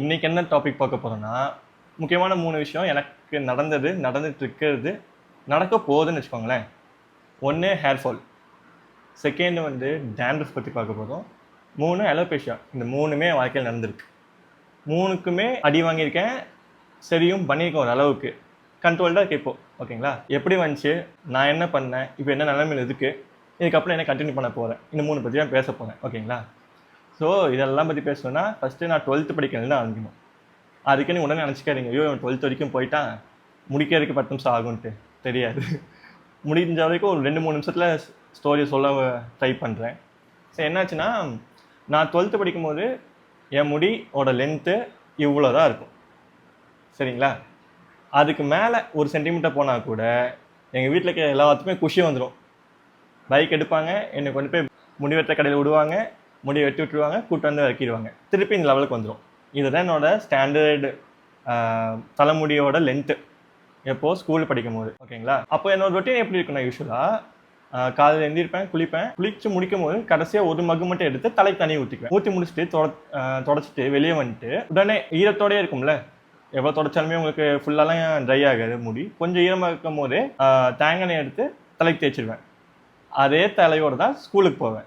இன்னைக்கு என்ன டாபிக் பார்க்க போறோம்னா, முக்கியமான 3 விஷயம் எனக்கு நடந்தது, நடந்துட்டு இருக்கிறது, நடக்க போகுதுன்னு வச்சுக்கோங்களேன். 1 ஹேர் ஃபால், செகண்ட் டேண்ட்ரஃப் பத்தி பார்க்க போறோம். 3 அலோபேஷியா. இந்த 3மே என் வாழ்க்கையில் நடந்திருக்கு. 3க்குமே அடி வாங்கியிருக்கேன். சரியும் பண்ணியிருக்கேன் ஒரு அளவுக்கு. கண்ட்ரோல்டாக இருக்கு இப்போ. ஓகேங்களா? எப்படி வந்துச்சு? நான் என்ன பண்ணேன்? இப்போ என்ன நிலைமையில் இருக்கு? இதுக்கப்புறம் என்ன கண்டினியூ பண்ண போகிறேன்? இந்த 3 பற்றி தான் பேச போகிறேன். ஓகேங்களா? ஸோ இதெல்லாம் பற்றி பேசணும்னா ஃபஸ்ட்டு நான் 12th படிக்கிறதுல ஆரம்பிக்கணும். அதுக்கு நீ உடனே நினச்சிக்காதீங்க, ஐயோ 12th வரைக்கும் போயிட்டான், முடிக்கிறதுக்கு 10 நிமிஷம் ஆகும்ன்ட்டு. தெரியாது. முடிஞ்ச வரைக்கும் ஒரு 2-3 நிமிஷத்தில் ஸ்டோரியை சொல்ல ட்ரை பண்ணுறேன். ஸோ என்னாச்சுன்னா, நான் 12th படிக்கும்போது என் முடியோட லென்த்து இவ்வளோ தான் இருக்கும். சரிங்களா? அதுக்கு மேலே 1 சென்டிமீட்டர் போனால் கூட எங்கள் வீட்டில் இருக்க எல்லாத்துக்குமே குஷி வந்துடும். பைக் எடுப்பாங்க, என்னை கொண்டு போய் முடி வெட்டுற கடையில் விடுவாங்க, முடியை வெட்டி விட்டுருவாங்க, கூட்டு வந்து இறக்கிடுவாங்க. திருப்பி இந்த லெவலுக்கு வந்துடும். இதுதான் என்னோட ஸ்டாண்டர்டு தலைமுடியோட லென்த்து எப்போது ஸ்கூல் படிக்கும் போது. ஓகேங்களா? அப்போ என்னோட ரொட்டீன் எப்படி இருக்குன்னா, யூஸ்வலாக காலையில் எழுந்திருப்பேன், குளிச்சு முடிக்கும் போது கடைசியாக ஒரு மக்கு மட்டும் எடுத்து தலைக்கு தண்ணி ஊற்றிக்குவேன். ஊற்றி முடிச்சுட்டு தொடச்சிட்டு வெளியே வந்துட்டு உடனே ஈரத்தோடயே இருக்கும்ல, எவ்வளோ தொடச்சாலுமே உங்களுக்கு ஃபுல்லாலாம் ட்ரை ஆகாது முடி. கொஞ்சம் ஈரமாக இருக்கும் போதே தேங்காய் எடுத்து தலைக்கு தேய்ச்சிடுவேன். அதே தலையோடு தான் ஸ்கூலுக்கு போவேன்.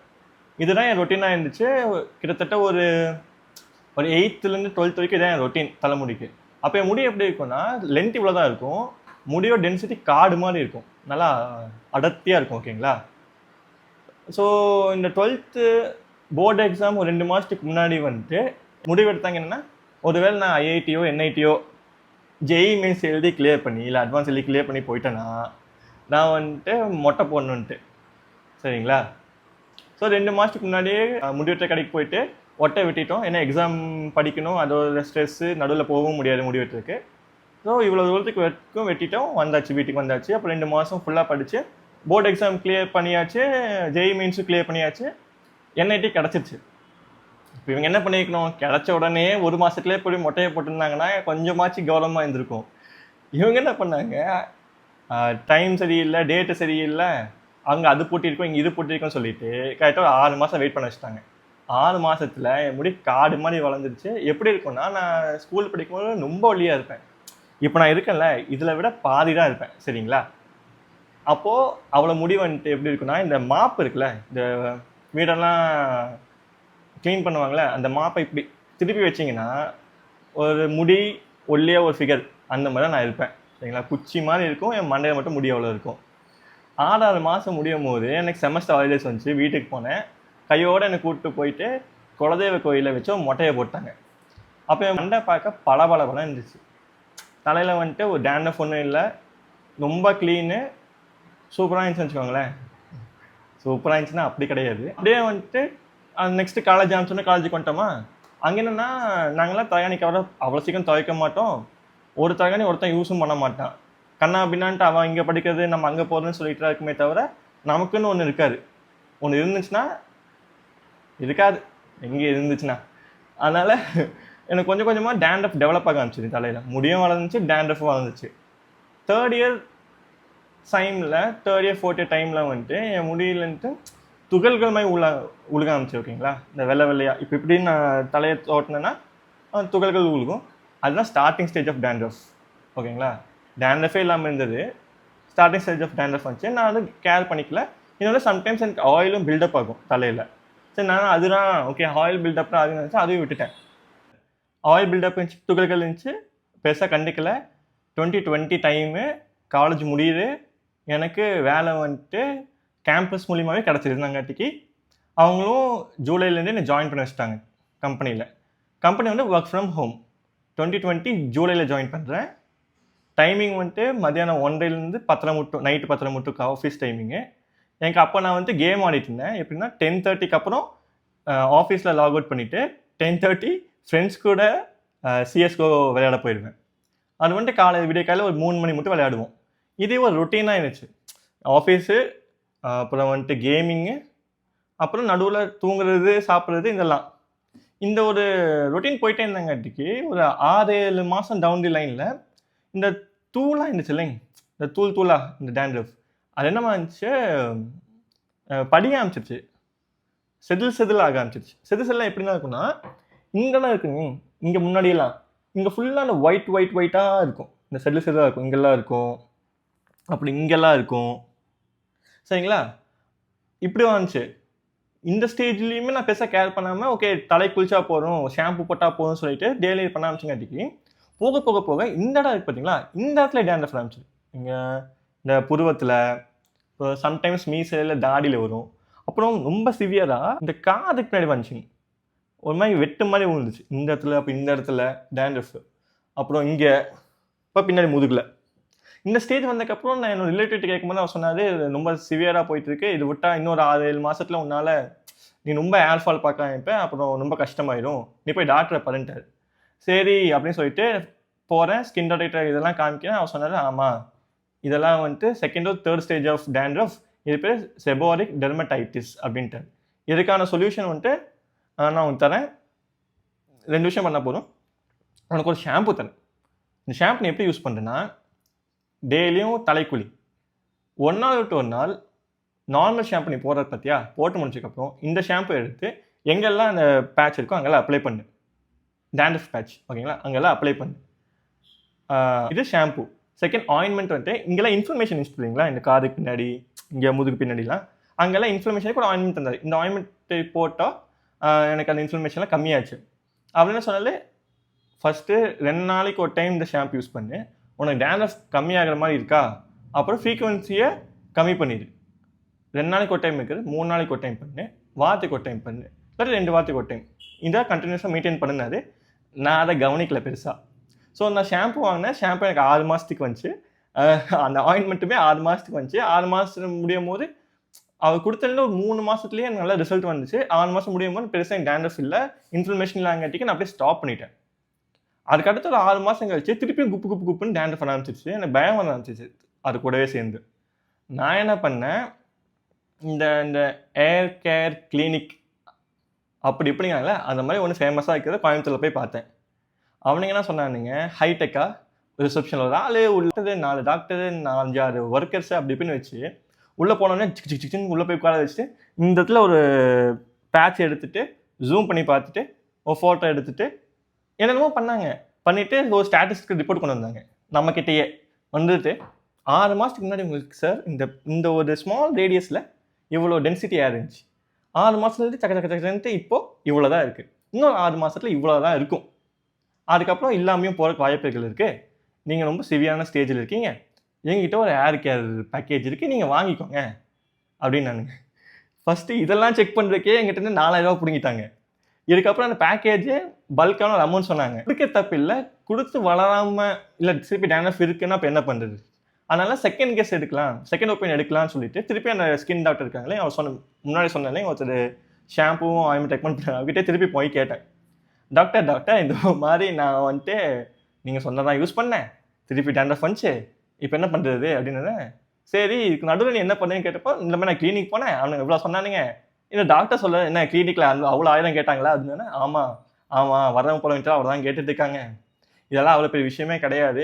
இதுதான் என் ரொட்டீனாக இருந்துச்சு. கிட்டத்தட்ட ஒரு 8th-லேருந்து 12th வரைக்கும் இதான் என் ரொட்டீன் தலைமுடிக்கு. அப்போ என் முடி எப்படி இருக்கும்னா, லென்த் இவ்வளோ தான் இருக்கும், முடியோட டென்சிட்டி காடு மாதிரி இருக்கும், நல்லா அடர்த்தியாக இருக்கும். ஓகேங்களா? ஸோ இந்த 12th போர்டு எக்ஸாம் ஒரு 2 மாதத்துக்கு முன்னாடி முடிவெடுத்தாங்க என்னென்னா, ஒருவேளை நான் ஐஐடியோ என்ஐடியோ ஜெய் மெயின்ஸ் எழுதி கிளியர் பண்ணி இல்லை அட்வான்ஸ் எழுதி கிளியர் பண்ணி போயிட்டேன்னா நான் மொட்டை போடணுன்ட்டு. சரிங்களா? ஸோ 2 மாதத்துக்கு முன்னாடியே முடிவெட்டுற கடைக்கு போயிட்டு ஒட்டை வெட்டிட்டோம். ஏன்னா எக்ஸாம் படிக்கணும், அதோட ஸ்ட்ரெஸ்ஸு, நடுவில் போகவும் முடியாது முடிவெட்டுறதுக்கு. ஸோ இவ்வளோ தூரத்துக்கு வரைக்கும் வெட்டிட்டோம், வந்தாச்சு, வீட்டுக்கு வந்தாச்சு. அப்போ 2 மாதம் ஃபுல்லாக படித்து போர்டு எக்ஸாம் கிளியர் பண்ணியாச்சு, ஜெய் மெயின்ஸும் கிளியர் பண்ணியாச்சு, என்ஐடி கிடச்சிருச்சு. இப்போ இவங்க என்ன பண்ணியிருக்கணும், கிடச்ச உடனே 1 மாதத்துலேயே போய் மொட்டையை போட்டிருந்தாங்கன்னா கொஞ்சமாச்சு கௌரவமாக இருந்திருக்கும். இவங்க என்ன பண்ணாங்க, டைம் சரியில்லை, டேட்டு சரியில்லை, அங்கே அது போட்டிருக்கோம், இங்கே இது போட்டிருக்கோன்னு சொல்லிட்டு கரெக்டாக ஒரு 6 மாதம் வெயிட் பண்ண வச்சுட்டாங்க. 6 மாதத்தில் என் முடி காடு மாதிரி வளர்ந்துருச்சு. எப்படி இருக்கும்னா, நான் ஸ்கூல் படிக்கும்போது ரொம்ப ஒல்லியாக இருப்பேன். இப்போ நான் இருக்கேன்ல, இதில் விட பாதி தான் இருப்பேன். சரிங்களா? அப்போது அவ்வளோ முடி எப்படி இருக்குன்னா, இந்த மாப்பு இருக்குல்ல, இந்த வீடெல்லாம் க்ளீன் பண்ணுவாங்களே, அந்த மாப்பை இப்படி திருப்பி வச்சிங்கன்னா ஒரு முடி ஒல்லியாக ஒரு ஃபிகர் அந்த மாதிரி தான் நான் இருப்பேன். சரிங்களா? குச்சி மாதிரி இருக்கும், என் மண்டையில் மட்டும் முடி அவ்வளோ இருக்கும். 6 மாதம் முடியும் போது எனக்கு செமஸ்டர் ஹாலிடேஸ் வந்துச்சு. வீட்டுக்கு போனேன். கையோடு என்னை கூப்பிட்டு போயிட்டு குலதெய்வ கோயிலில் வச்சு மொட்டையை போட்டாங்க. அப்போ என் மண்டை பார்க்க பளபளன்னு இருந்துச்சு. தலையில் ஒரு டேண்ட்ரஃப் ஒன்றும் இல்லை, ரொம்ப க்ளீனு, சூப்பராக இருந்துச்சுன்னு வச்சுக்கோங்களேன். சூப்பராக இருந்துச்சுன்னா அப்படி கிடையாது. அப்படியே நெக்ஸ்ட்டு காலேஜ் ஆரம்பிச்சோன்னா காலேஜுக்கு வந்துட்டோமா. அங்கே என்னென்னா, நாங்களாம் தலகாணி கவரை அவ்வளோ சீக்கிரம் துவைக்க மாட்டோம். ஒரு தலகாணி ஒருத்தன் யூஸும் பண்ண மாட்டான். கண்ணா பின்னான்ட்டு அவன் இங்கே படிக்கிறது, நம்ம அங்கே போகிறதுன்னு சொல்லிட்டு இருக்குமே தவிர நமக்குன்னு ஒன்று இருக்காது. ஒன்று இருந்துச்சுன்னா இருக்காது, எங்கே இருந்துச்சுன்னா. அதனால் எனக்கு கொஞ்சம் கொஞ்சமாக டேண்ட்ரஃப் டெவலப் ஆக ஆரம்பிச்சிது. தலையில் முடியும் வளர்ந்துச்சு, டேண்ட்ரஃபும் வளர்ந்துச்சு. 3rd இயர் டைமில், 3rd இயர் 4th இயர் டைமில் என் முடியிலன்ட்டு துகள்கள் மாதிரி உழுக ஆரம்பிச்சு. ஓகேங்களா? இந்த வெள்ளையாக இப்போ இப்படின்னு நான் தலையை தோட்டினேன்னா துகள்கள் உழுகும். அதுதான் ஸ்டார்டிங் ஸ்டேஜ் ஆஃப் டேண்ட்ரஃப். ஓகேங்களா? டேண்ட்ரஃபே இல்லாமல் இருந்தது, ஸ்டார்டிங் ஸ்டேஜ் ஆஃப் டேண்ட்ரஃப் வந்துச்சு. நான் கேர் பண்ணிக்கல. இன்னொன்று சம்டைம்ஸ் எனக்கு ஆயிலும் பில்டப் ஆகும் தலையில். சரி, நான் அதுதான் ஓகே, ஆயில் பில்டப் தான் ஆகுன்னு நினச்சா அதையும் விட்டுட்டேன். ஆயில் பில்டப் இருந்துச்சு, துகள்கள் இருந்துச்சு, பெருசாக கண்டிக்கலை. 2020 டைமு காலேஜ் முடியுது. எனக்கு வேலை கேம்பஸ் மூலியமாகவே கிடச்சிருந்தாங்காட்டிக்கு அவங்களும் ஜூலைலேருந்து என்னை ஜாயின் பண்ண வச்சுட்டாங்க கம்பெனியில். Company work from home. 2020 ஜூலையில் ஜாயின் பண்ணுறேன். டைமிங் மத்தியானம் 1:30லேருந்து 10:30 மட்டும், நைட்டு 10:30 மட்டும் ஆஃபீஸ் டைமிங்கு. எனக்கு அப்போ நான் கேம் ஆடிட்டு இருந்தேன். எப்படின்னா 10:30க்கு அப்புறம் ஆஃபீஸில் லாக் அவுட் பண்ணிவிட்டு 10:30 ஃப்ரெண்ட்ஸ் கூட சிஎஸ்கோ விளையாட போயிடுவேன். அது விடிய காலையில் ஒரு 3 மணி மட்டும் விளையாடுவோம். இதே ஒரு ரொட்டீனாக இருந்துச்சு. ஆஃபீஸு, அப்புறம் கேமிங்கு, அப்புறம் நடுவில் தூங்குறது, சாப்பிட்றது, இதெல்லாம். இந்த ஒரு ரொட்டீன் போயிட்டே இருந்தாங்காட்டிக்கு ஒரு 6-7 மாதம் டவுன் தி லைனில் இந்த தூளாக இருந்துச்சு இல்லைங்க, இந்த தூளாக இந்த டேண்ட்ரஃப் அது என்னமா இருந்துச்சு, படிய ஆரம்பிச்சிருச்சு, செதில் ஆக ஆரம்பிச்சிருச்சு. செதில்லாம் எப்படின்னா இருக்குன்னா, இங்கெல்லாம் இருக்குங்க, இங்கே முன்னாடியெல்லாம் இங்கே ஃபுல்லாக அந்த ஒயிட்டாக இருக்கும், இந்த செல்லாக இருக்கும், இங்கெல்லாம் இருக்கும், அப்படி இங்கெல்லாம் இருக்கும். சரிங்களா? இப்படி வந்துச்சு. இந்த ஸ்டேஜ்லேயுமே நான் பெருசாக கேர் பண்ணாமல் ஓகே தலை குளிச்சா போகிறோம், ஷாம்பு போட்டால் போதும்னு சொல்லிட்டு டெய்லி பண்ண ஆரம்பிச்சுங்காட்டிக்கு போக போக போக இந்த இடம் இருக்குது பார்த்தீங்களா, இந்த இடத்துல டேண்ட்ரஃப் ஆரம்பிச்சு. இங்கே இந்த புருவத்தில், இப்போ சம்டைம்ஸ் மீசையில், தாடியில் வரும். அப்புறம் ரொம்ப சிவியராக இந்த காதுக்கு பின்னாடி வந்துச்சுங்க, ஒரு மாதிரி வெட்டு மாதிரி விழுந்துச்சு இந்த இடத்துல. அப்போ இந்த இடத்துல டேண்ட்ரஃப், அப்புறம் இங்கே, இப்போ பின்னாடி முதுகில். இந்த ஸ்டேஜ் வந்ததுக்கப்புறம் நான் என்னோட ரிலேட்டிவ் கேட்கும்போது அவர் சொன்னார், ரொம்ப சிவியராக போயிட்டுருக்கு, இது விட்டால் இன்னொரு 6-7 மாதத்தில் உன்னால் நீ ரொம்ப ஏர் ஃபால் பார்க்க ஆரம்பிப்ப, அப்புறம் ரொம்ப கஷ்டமாயிடும், நீ போய் டாக்டரை பாருன்ட்டார். சரி அப்படின்னு சொல்லிட்டு போகிறேன், ஸ்கின் டாக்டர் இதெல்லாம் காமிக்கிறேன். அவர் சொன்னார், ஆமாம் இதெல்லாம் வந்துட்டு 2nd or 3rd stage of dandruff, இது பேர் செபோரிக் டெர்மடைட்டிஸ் அப்படின்ட்டு. இதுக்கான சொல்யூஷன் வந்துட்டு நான் உனக்கு தரேன், 2 விஷயம் பண்ணால் போதும். உனக்கு ஒரு ஷாம்பு தரேன். இந்த ஷாம்பு நீ எப்படி யூஸ் பண்ணுறேன்னா, டெய்லியும் தலைக்குழி 1 நாள் விட்டு 1 நாள் நார்மல் ஷாம்பு நீ போடுறது பார்த்தியா, போட்டு முடிச்சதுக்கப்புறம் இந்த ஷாம்பு எடுத்து எங்கெல்லாம் அந்த பேட்ச் இருக்கோ அங்கெல்லாம் அப்ளை பண்ணு, டேண்ட்ரஃப் பேட்ச் ஓகேங்களா, அங்கெல்லாம் அப்ளை பண்ணு. இது ஷாம்பு. செகண்ட் ஆயின்மெண்ட் வந்துட்டு இங்கெல்லாம் இன்ஃப்ளமேஷன் இன்ஸ்பிரிங்களா, இந்த காதுக்கு பின்னாடி, இங்கே முதுகு பின்னாடிலாம் அங்கெல்லாம் இன்ஃப்ளமேஷனுக்கு ஒரு ஆயின்மெண்ட் தந்தார். இந்த ஆயின்மெண்ட் போட்டால் எனக்கு அந்த இன்ஃப்ளமேஷன்லாம் கம்மியாச்சு அப்படின்னு சொன்னாலே, ஃபஸ்ட்டு 2 நாளைக்கு ஒரு டைம் இந்த ஷாம்பு யூஸ் பண்ணு, உனக்கு டேண்ட்ரஃப் கம்மியாகிற மாதிரி இருக்கா, அப்புறம் ஃப்ரீக்குவன்சியை கம்மி பண்ணிடு. 2 நாளைக்கு ஒரு டைம் இருக்குது, 3 நாளைக்கு ஒரு டைம் பண்ணு, வாரத்துக்கு ஒரு டைம் பண்ணு, இல்லாட்டி 2 வாரத்துக்கு ஒரு டைம். இதாக கண்டினியூஸாக மெயின்டைன் பண்ணினாரு. நான் அதை கவனிக்கல பெருசாக. ஸோ நான் ஷாம்பு வாங்கினேன், ஷாம்பு எனக்கு 6 மாதத்துக்கு வந்துச்சு, அந்த ஆயின்மெண்ட்டுமே 6 மாதத்துக்கு வந்துச்சு. 6 மாதம் முடியும் போது அவர் கொடுத்ததுல ஒரு 3 மாதத்துலேயே எனக்கு நல்ல ரிசல்ட் வந்துச்சு. 6 மாதம் முடியும் போது பெருசாக எனக்கு டேண்ட்ரஃப் இல்லை, இன்ஃப்ளமேஷன் இல்லாங்காட்டிக்கு நான் அப்படியே ஸ்டாப் பண்ணிட்டேன். அதுக்கடுத்து ஒரு 6 மாதம் கழிச்சு திருப்பியும் குப்புன்னு டேண்ட்ரஃப் ஆரம்பிச்சிச்சு. எனக்கு பயம் வர ஆரம்பிச்சிச்சு அது கூடவே சேர்ந்து. நான் என்ன பண்ணேன், இந்த ஏர் கேர் கிளினிக் அப்படி இப்படிங்காங்களே அந்த மாதிரி ஒன்று ஃபேமஸாக இருக்கிறத கோயம்புத்தூரில் போய் பார்த்தேன். அவனுங்க என்ன சொன்னானுங்க, ஹைடெக்காக ரிசப்ஷனில் ஒரு ஆள் உள்ளது, 4 டாக்டரு, 4-5 ஒர்க்கர்ஸ் அப்படி இப்படின்னு வச்சு உள்ளே போனோடனே சிக்னு உள்ளே போய் உட்கார வச்சுட்டு இந்த இடத்துல ஒரு பேட்ச் எடுத்துகிட்டு ஜூம் பண்ணி பார்த்துட்டு ஒரு ஃபோட்டோ எடுத்துகிட்டு என்னென்னமோ பண்ணாங்க. பண்ணிவிட்டு ஒரு ஸ்டாட்டிஸ்டிக் ரிப்போர்ட் கொண்டு வந்தாங்க நம்மக்கிட்டேயே. வந்துட்டு 6 மாதத்துக்கு முன்னாடி உங்களுக்கு சார் இந்த ஒரு ஸ்மால் ரேடியஸில் இவ்வளோ டென்சிட்டி இருந்துச்சு, 6 மாதத்துலேருந்து சக்கரன்ட்டு இப்போது இவ்வளோ தான் இருக்குது, இன்னொரு 6 மாதத்தில் இவ்வளோ தான் இருக்கும், அதுக்கப்புறம் இல்லாமையும் போகிறக்கு வாய்ப்புகள் இருக்குது, நீங்கள் ரொம்ப சிவியரான ஸ்டேஜில் இருக்கீங்க, எங்ககிட்ட ஒரு ஏர் கேர் பேக்கேஜ் இருக்குது, நீங்கள் வாங்கிக்கோங்க அப்படின்னு. நானுங்க ஃபஸ்ட்டு இதெல்லாம் செக் பண்ணுறதுக்கே எங்கிட்ட 4000 ரூபா பிடிங்கிட்டாங்க. இதுக்கப்புறம் அந்த பேக்கேஜு பல்கான ஒரு அமௌண்ட் சொன்னாங்க. கொடுக்க தப்பு இல்லை, கொடுத்து வளராமல் இல்லை திருப்பி டேண்ட்ரஃப் இருக்குன்னா இப்போ என்ன பண்ணுறது, அதனால செகண்ட் கெஸ் எடுக்கலாம், செகண்ட் ஒப்பீனியன் எடுக்கலாம்னு சொல்லிட்டு திருப்பி அந்த ஸ்கின் டாக்டர் இருக்காங்களே, அவர் முன்னாடி சொன்னாலே ஒருத்தர் ஷாம்புவும் ஆயின்மெண்ட் ரெக்கமெண்ட் பண்ண, அவர்கிட்ட திருப்பி போய் கேட்டேன், டாக்டர் இந்த மாதிரி நான் வந்துட்டு நீங்கள் சொன்னதான் யூஸ் பண்ணேன், திருப்பி டேண்ட்ரஃப் வந்துச்சு, இப்போ என்ன பண்ணுறது அப்படின்னு. சரி இதுக்கு நடுவில் நீ என்ன பண்ணுன்னு கேட்டப்போ, இந்த மாதிரி நான் கிளினிக் போனேன், அவனுங்க இவ்வளோ சொன்னானுங்க, இந்த டாக்டர் சொல்ல என்ன கிளினிக்கில் அவ்வளோ 1000 கேட்டாங்களா அப்படின்னு. ஆமாம் வரவங்க போல அவர் தான் கேட்டுட்டு இருக்காங்க, இதெல்லாம் அவ்வளோ பெரிய விஷயமே கிடையாது,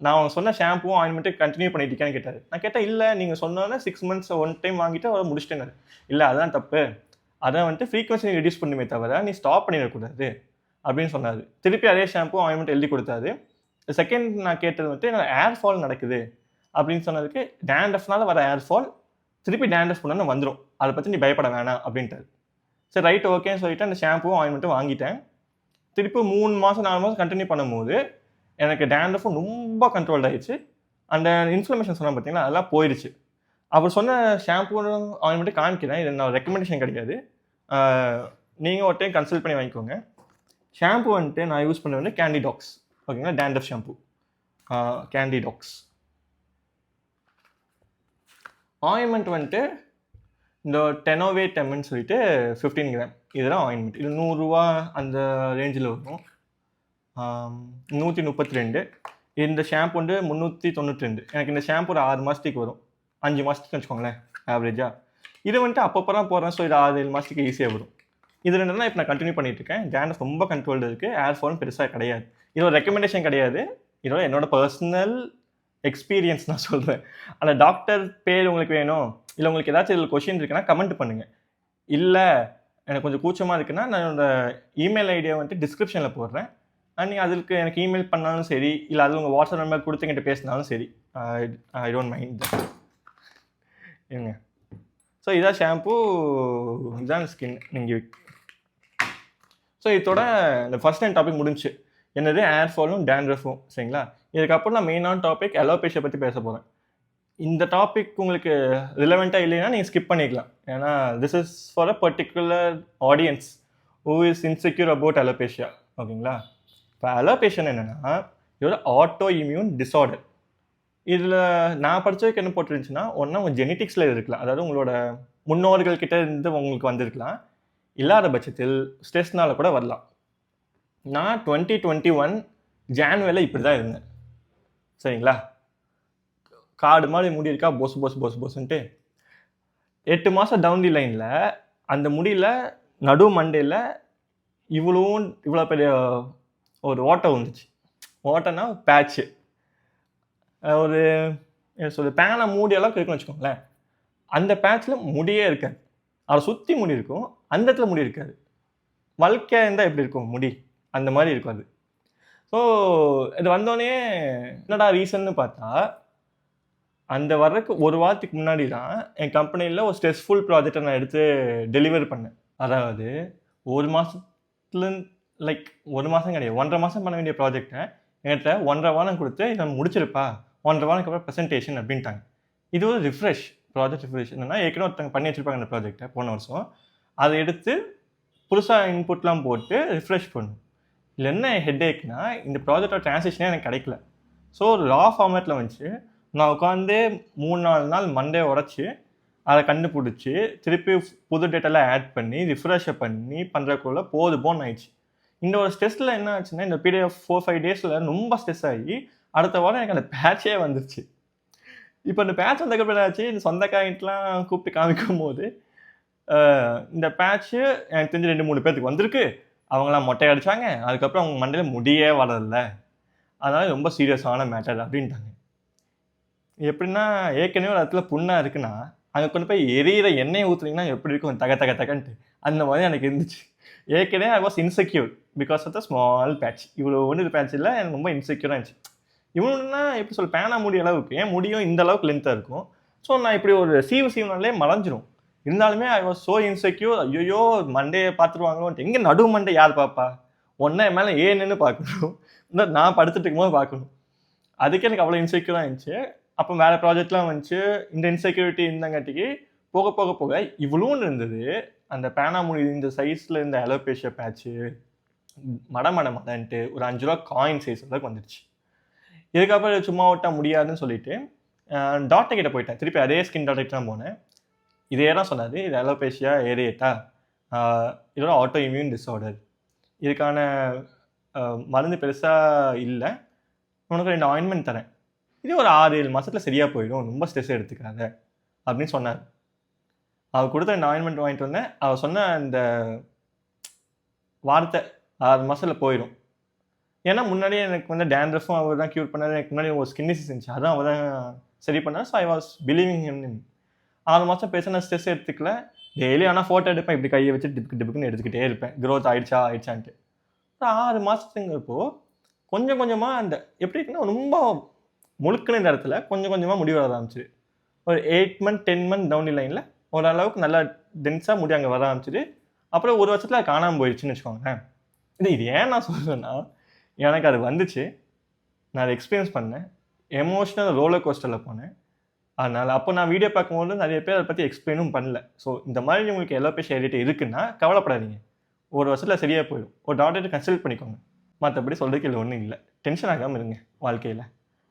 நான் அவங்க சொன்ன ஷாம்புவும் ஆயின்மெண்ட்டு கண்டினியூ பண்ணிட்டு இருக்கேன்னு கேட்டார். நான் கேட்டேன், இல்லை நீங்கள் சொன்னோன்னே 6 months ஒன் டைம் வாங்கிட்டு அவர் முடிச்சிட்டேன். இல்லை அதுதான் தப்பு, அதை வந்துட்டு ஃப்ரீக்வன்சி ரெடியூஸ் பண்ணுமே தவிர நீ ஸ்டாப் பண்ணிடக்கூடாது அப்படின்னு சொன்னார். திருப்பி அதே ஷாம்பு ஆயின்மெண்ட் எழுதி கொடுத்தாரு. செகண்ட் நான் கேட்டது வந்துட்டு என்னோட ஏர் ஃபால் நடக்குது அப்படின்னு சொன்னதுக்கு, டேண்ட்ரஃப்னால வர ஏர் ஃபால் திருப்பி டேண்ட்ரஃப் பண்ணால் வந்துடும், அதை பற்றி நீ பயப்பட வேணாம் அப்படின்ட்டார். சரி ரைட் ஓகேன்னு சொல்லிட்டு அந்த ஷாம்புவும் ஆயின்மெண்ட்டும் வாங்கிட்டேன். திருப்பி 3 மாதம் 4 மாதம் கண்டினியூ பண்ணும்போது எனக்கு டேண்ட்ரஃபும் ரொம்ப கண்ட்ரோல்ட் ஆகிடுச்சு. அந்த இன்ஃப்ளமேஷன் சொன்னால் பார்த்தீங்கன்னா அதெல்லாம் போயிடுச்சு. அவர் சொன்ன ஷாம்பு ஆயின்மெண்ட்டு காமிக்கிறேன், இது நான் ரெக்கமெண்டேஷன் கிடையாது, நீங்கள் ஒரு டைம் கன்சல்ட் பண்ணி வாங்கிக்கோங்க. ஷாம்பு வந்துட்டு நான் யூஸ் பண்ண வந்து கேண்டிடாக்ஸ் ஓகேங்களா, டேண்ட்ரஃப் ஷாம்பு கேண்டிடாக்ஸ். ஆயின்மெண்ட் வந்துட்டு இந்த டெனோவேட்டம்னு சொல்லிட்டு 15 கிராம், இதெல்லாம் ஆயின்மெண்ட். இது 100 ரூபா அந்த ரேஞ்சில் வரும். 132. இந்த ஷாம்பு வந்து 392. எனக்கு இந்த ஷாம்பு ஒரு 6 மாதத்துக்கு வரும், 5 மாதத்துக்கு வச்சுக்கோங்களேன் ஆவரேஜாக. இது வந்துட்டு அப்பப்போ தான் போடுறேன், ஸோ இது 6-7 மாதத்துக்கு ஈஸியாக வரும். இது 2 தான் இப்போ நான் கண்டினியூ பண்ணிட்டு இருக்கேன். டேண்ட்ரஃப் ரொம்ப கண்ட்ரோல்டு இருக்குது, ஏர் ஃபாலும் பெருசாக கிடையாது. இதோட ரெக்கமெண்டேஷன் கிடையாது, இதோட என்னோட பர்சனல் எக்ஸ்பீரியன்ஸ் நான் சொல்கிறேன். அந்த டாக்டர் பேர் உங்களுக்கு வேணும், இல்லை உங்களுக்கு ஏதாச்சும் இதில் கொஷின் இருக்குன்னா கமெண்ட் பண்ணுங்கள். இல்லை எனக்கு கொஞ்சம் கூச்சமாக இருக்குன்னா நான் என்னோட இமெயில் ஐடியா வந்துட்டு டிஸ்கிரிப்ஷனில் போடுறேன், நீங்கள் அதுக்கு எனக்கு இமெயில் பண்ணாலும் சரி, இல்லை அது உங்கள் வாட்ஸ்அப் நம்பர் கொடுத்து என்கிட்ட பேசினாலும் சரி, ஐ டோன்ட் மைண்ட் இருங்க. ஸோ இதான் ஷாம்பு, இதுதான் ஸ்கின். நீங்கள் ஸோ இதோட இந்த ஃபர்ஸ்ட் டைம் டாபிக் முடிஞ்சு. என்னது ஹேர் ஃபாலும் டேண்ட்ரஃபும், சரிங்களா? இதுக்கப்புறம் நான் மெயினான டாபிக் அலோபேஷியா பற்றி பேச போகிறேன். இந்த டாபிக் உங்களுக்கு ரிலவெண்ட்டாக இல்லைன்னா நீங்கள் ஸ்கிப் பண்ணிக்கலாம். ஏன்னா this is for a particular audience who is insecure about alopecia, ஓகேங்களா? இப்போ அலோபேஷன் என்னென்னா இதோட ஆட்டோ இம்யூன் டிஸார்டர். இதில் நான் படித்ததுக்கு என்ன போட்டுருந்துச்சுன்னா, ஒன்றா உங்கள் ஜெனட்டிக்ஸில் இருக்கலாம், அதாவது உங்களோட முன்னோர்கள் கிட்ட இருந்து உங்களுக்கு வந்திருக்கலாம், இல்லாத பட்சத்தில் ஸ்ட்ரெஸ்னால கூட வரலாம். நான் 2021 ஜான்வரியில் இப்படி தான் இருந்தேன், சரிங்களா? காடு மாதிரி முடி இருக்கா, பொசுன்ட்டு 8 மாதம் டவுன் தி லைனில் அந்த முடியில் நடு மண்டையில் இவ்வளோ பெரிய ஒரு ஓட்டை வந்துச்சு. ஓட்டைன்னா பேட்ச்சு, ஒரு என்ன சொல்ல, பேனை மூடியெல்லாம் இருக்குன்னு வச்சுக்கோங்களேன். அந்த பேட்சில் முடியே இருக்காது, அதை சுற்றி முடி இருக்கும், அந்த இடத்துல முடி இருக்காது. வழுக்கையாக இருந்தால் எப்படி இருக்கும் முடி, அந்த மாதிரி இருக்கும் அது. ஸோ இது வந்தோடனே என்னடா ரீசன்னு பார்த்தா, அந்த வர்றதுக்கு ஒரு வாரத்துக்கு முன்னாடி தான் என் கம்பெனியில் ஒரு ஸ்ட்ரெஸ்ஃபுல் ப்ராஜெக்டை நான் எடுத்து டெலிவர் பண்ணேன். அதாவது ஒரு மாதத்துல லைக் ஒரு மாதம் கிடையாது, 1.5 மாதம் பண்ண வேண்டிய ப்ராஜெக்டை என்கிட்ட 1.5 வாரம் கொடுத்து இதை முடிச்சிருப்பா, 1.5 வாரத்துக்கு அப்புறம் ப்ரெசன்டேஷன் அப்படின்ட்டாங்க. இது ஒரு ரிஃப்ரெஷ், ப்ராஜெக்ட் ரிஃப்ரெஷ். என்னென்னா ஏற்கனவே ஒருத்தங்க பண்ணி வச்சுருப்பாங்க அந்த ப்ராஜெக்டை போன வருஷம், அதை எடுத்து புதுசாக இன்புட்லாம் போட்டு ரிஃப்ரெஷ் பண்ணும். இல்லை என்ன ஹெட்டேக்னா, இந்த ப்ராஜெக்டோட ட்ரான்ஸ்லேஷனே எனக்கு கிடைக்கல. ஸோ ரா ஃபார்மேட்டில் வந்துச்சு. நான் உட்காந்து 3-4 நாள் மண்டே உடச்சி அதை கண்டுபிடிச்சி திருப்பி புது டேட்டெல்லாம் ஆட் பண்ணி ரிஃப்ரெஷை பண்ணி பண்ணுறக்குள்ள போதும் ஆயிடுச்சு. இந்த ஒரு ஸ்ட்ரெஸ்ஸில் என்ன ஆச்சுன்னா, இந்த பீரியட் 4-5 டேஸில் ரொம்ப ஸ்ட்ரெஸ் ஆகி அடுத்த வாரம் எனக்கு அந்த பேட்சே வந்துருச்சு. இப்போ இந்த பேட்ச் வந்ததுக்கப்புறம் ஆச்சு, இந்த சொந்தக்காரங்கலாம் கூப்பிட்டு காமிக்கும் போது இந்த பேட்ச்சு எனக்கு தெரிஞ்சு 2-3 பேர்த்துக்கு வந்திருக்கு, அவங்களாம் மொட்டை அடித்தாங்க, அதுக்கப்புறம் அவங்க மண்டையில் முடியே வரதில்ல, அதனால் ரொம்ப சீரியஸான மேட்டர் அப்படின்ட்டாங்க. எப்படின்னா, ஏற்கனவே ஒரு இடத்துல புண்ணாக இருக்குன்னா அங்கே கொண்டு போய் எரியிற எண்ணெயை ஊற்றுனீங்கன்னா எப்படி இருக்கும், தகன்ட்டு அந்த மாதிரி எனக்கு இருந்துச்சு. ஏற்கனவே I was insecure because of the small patch. இவ்வளோ ஒன்று பேட்ச் இல்லை, எனக்கு ரொம்ப இன்செக்யூராக இருந்துச்சு. இவனுன்னா எப்படி சொல்ல, பேனா முடி அளவுக்கு ஏன் முடியும் இந்த அளவுக்கு லென்த்தாக இருக்கும். ஸோ நான் இப்படி ஒரு சீவுனாலே மறைஞ்சிரும். இருந்தாலுமே ஐ வாஸ் ஸோ இன்செக்யூர். ஐயோ மண்டையை பார்த்துருவாங்களோன்ட்டு. எங்கே நடு மண்டை யார் பார்ப்பா, ஒன்றா என் மேலே ஏன்னு பார்க்கணும், இல்லை நான் படுத்துட்டு இருக்கும்போது பார்க்கணும். அதுக்கே எனக்கு அவ்வளோ இன்செக்யூராக இருந்துச்சு. அப்போ வேறு ப்ராஜெக்ட்லாம் வந்துச்சு, இந்த இன்செக்யூரிட்டி இருந்தங்காட்டிக்கு போக இவ்வளோன்னு இருந்தது. அந்த பேனா முடி இந்த சைஸில் இருந்த அலோபேஷியா பேட்ச்சு மடன்ட்டு ஒரு 5 ரூபா காயின் சைஸ் அளவுக்கு வந்துடுச்சு. இதுக்கப்புறம் சும்மா விட்டா முடியாதுன்னு சொல்லிட்டு டாக்டர் கிட்ட போயிட்டேன். திருப்பி அதே ஸ்கின் டாக்டர் தான் போனேன். இதே தான் சொன்னார், இது அலோபேஷியா ஏரியேட்டா, இதோட ஆட்டோ இம்யூன் டிஸார்டர், இதுக்கான மருந்து பெருசாக இல்லை, உனக்கு 2 ஆயின்மெண்ட் தரேன், இது ஒரு 6-7 மாதத்தில் சரியாக போயிடும், ரொம்ப ஸ்ட்ரெஸ் எடுத்துக்காத அப்படின்னு சொன்னார். அவர் கொடுத்த 2 ஆயின்மெண்ட் வாங்கிட்டு வந்தேன். அவர் சொன்ன அந்த வார்த்தை 6 மாதத்தில் போயிடும். ஏன்னா முன்னாடியே எனக்கு வந்து டேண்ட்ரஃபும் அவர் தான் க்யூர் பண்ணார், எனக்கு முன்னாடி ஒரு ஸ்கின் டிசீஸ் இருந்துச்சு, அதான் அவர் தான் சரி பண்ணார். So I was believing him. 6 மாதம் பேச ஸ்ட்ரெஸ் எடுத்துக்கல. டெய்லி ஆனால் ஃபோட்டோ எடுப்பேன், இப்படி கையை வச்சு டிப்புக்குன்னு எடுத்துக்கிட்டே இருப்பேன், க்ரோத் ஆயிடுச்சான்ட்டு. 6 மாதத்துங்கிறப்போ கொஞ்சம் கொஞ்சமாக அந்த எப்படி இருக்குன்னா, ரொம்ப முழுக்கின இந்த இடத்துல கொஞ்சம் கொஞ்சமாக முடி வர ஆரம்பிச்சிது. ஒரு 8 மந்த் 10 மந்த் டவுன் தி லைனில் ஓரளவுக்கு நல்லா டென்ஸாக முடி அங்கே வர ஆரம்பிச்சிது. அப்புறம் ஒரு வருஷத்தில் அது காணாமல் போயிடுச்சுன்னு வச்சுக்கோங்களேன். இது ஏன் நான் சொல்கிறேன்னா, எனக்கு அது வந்துச்சு, நான் அதை எக்ஸ்பீரியன்ஸ் பண்ணேன், எமோஷ்னல் ரோலர் கோஸ்டரில் போனேன். அதனால் அப்போ நான் வீடியோ பார்க்கும்போது நிறைய பேர் அதை பற்றி எக்ஸ்பிளைனும் பண்ணல. ஸோ இந்த மாதிரி உங்களுக்கு அலோபேஷியா ஏரியேட்டா இருக்குன்னா கவலைப்படாதீங்க, ஒரு வருஷத்தில் சரியாக போயிடும். ஒரு டாக்டர்கிட்ட கன்சல்ட் பண்ணிக்கோங்க. மற்றபடி சொல்கிறதுக்கு இல்லை ஒன்றும் இல்லை. டென்ஷன் ஆகாமல் இருங்க வாழ்க்கையில்.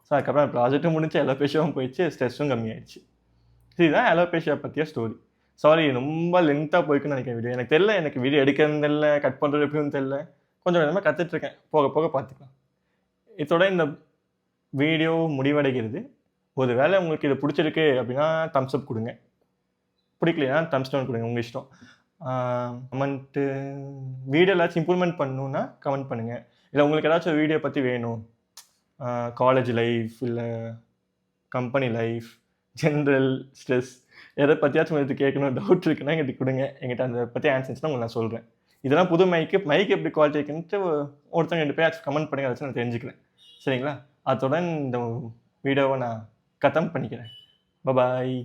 ஸோ அதுக்கப்புறம் ப்ராஜெக்ட்டும் முடிஞ்சு அலோபேஷியாவும் போயிடுச்சு, ஸ்ட்ரெஸ்ஸும் கம்மியாயிடுச்சு. இதுதான் அலோபேஷியா பற்றிய ஸ்டோரி. சாரி ரொம்ப லென்த்தாக போய்க்குன்னு நினைக்கிறேன் வீடியோ. எனக்கு தெரியல, எனக்கு வீடியோ எடுக்கிறது தெரியல, கட் பண்ணுறது எப்படின்னு தெரியல, கொஞ்சம் கொஞ்சமாக கற்றுட்ருக்கேன், போக பார்த்துக்கலாம். இதோட இந்த வீடியோ முடிவடைகிறது. ஒரு வேளை உங்களுக்கு இது பிடிச்சிருக்கு அப்படின்னா தம்ஸ் அப் கொடுங்க, பிடிக்கலைன்னா தம்ஸ் டவுன் கொடுங்க, உங்கள் இஷ்டம். கமெண்ட்டு வீடியோ ஏதாச்சும் இம்ப்ரூவ்மெண்ட் பண்ணணுன்னா கமெண்ட் பண்ணுங்கள். இல்லை உங்களுக்கு ஏதாச்சும் ஒரு வீடியோ பற்றி வேணும், காலேஜ் லைஃப் இல்லை கம்பெனி லைஃப், ஜென்ரல் ஸ்ட்ரெஸ் எதை பற்றியாச்சும் உங்களுக்கு கேட்கணும், டவுட் இருக்குன்னா எங்கிட்ட கொடுங்க. எங்கிட்ட அதை பற்றி ஆன்சர்ஸ்னால் உங்களுக்கு நான் சொல்கிறேன். இதெல்லாம் புது மைக் எப்படி குவாலிட்டி இருக்குன்ட்டு ஒருத்தங்க 2 பேர் கமெண்ட் பண்ணுங்க, அதாச்சும் நான் தெரிஞ்சுக்கிறேன். சரிங்களா? அத்துடன் இந்த வீடியோவை நான் கத்தம் பண்ணிக்கிறேன். பாய்.